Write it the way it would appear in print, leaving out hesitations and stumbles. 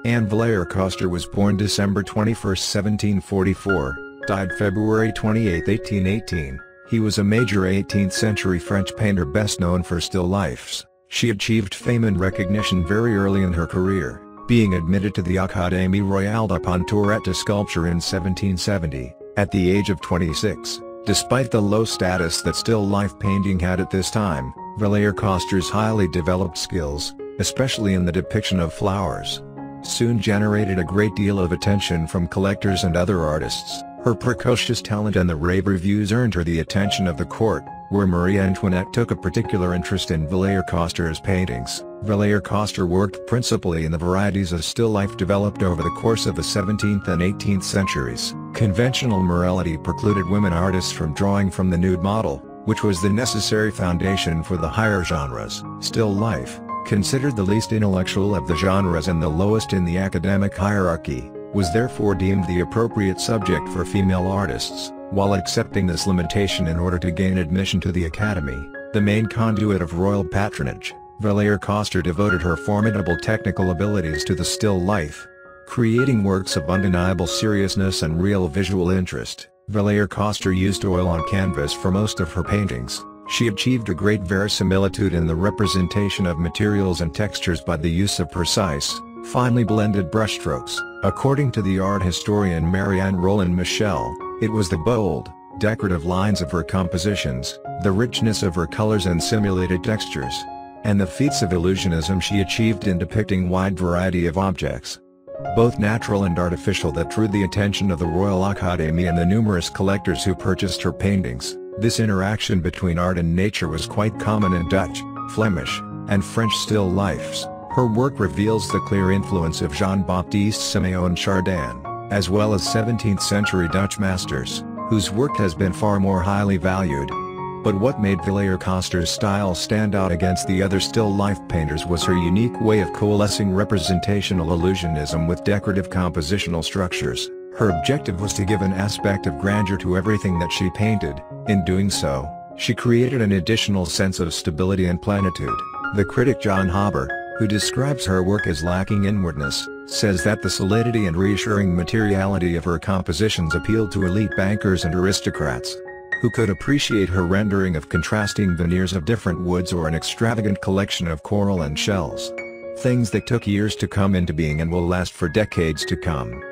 Vallayer Coster was born December 21, 1744, died February 28, 1818. He was a major 18th-century French painter best known for still lifes. She achieved fame and recognition very early in her career, being admitted to the Académie Royale de Peinture to sculpture in 1770, at the age of 26. Despite the low status that still life painting had at this time, Vallayer Coster's highly developed skills, especially in the depiction of flowers, soon generated a great deal of attention from collectors and other artists. Her precocious talent and the rave reviews earned her the attention of the court, where Marie Antoinette took a particular interest in Vallayer Coster's paintings. Vallayer Coster worked principally in the varieties of still life developed over the course of the 17th and 18th centuries. Conventional morality precluded women artists from drawing from the nude model, which was the necessary foundation for the higher genres. Still life, considered the least intellectual of the genres and the lowest in the academic hierarchy, was therefore deemed the appropriate subject for female artists. While accepting this limitation in order to gain admission to the Academy, the main conduit of royal patronage, Vallayer Coster devoted her formidable technical abilities to the still life, creating works of undeniable seriousness and real visual interest. Vallayer Coster used oil on canvas for most of her paintings. She achieved a great verisimilitude in the representation of materials and textures by the use of precise, finely blended brushstrokes. According to the art historian Marie Roland Michel, it was the bold, decorative lines of her compositions, the richness of her colors and simulated textures, and the feats of illusionism she achieved in depicting wide variety of objects, both natural and artificial, that drew the attention of the Royal Academy and the numerous collectors who purchased her paintings. This interaction between art and nature was quite common in Dutch, Flemish, and French still lifes. Her work reveals the clear influence of Jean-Baptiste Siméon Chardin, as well as 17th-century Dutch masters, whose work has been far more highly valued. But what made Vallayer Coster's style stand out against the other still life painters was her unique way of coalescing representational illusionism with decorative compositional structures. Her objective was to give an aspect of grandeur to everything that she painted. In doing so, she created an additional sense of stability and plenitude. The critic John Haber, who describes her work as lacking inwardness, says that the solidity and reassuring materiality of her compositions appealed to elite bankers and aristocrats, who could appreciate her rendering of contrasting veneers of different woods or an extravagant collection of coral and shells. Things that took years to come into being and will last for decades to come.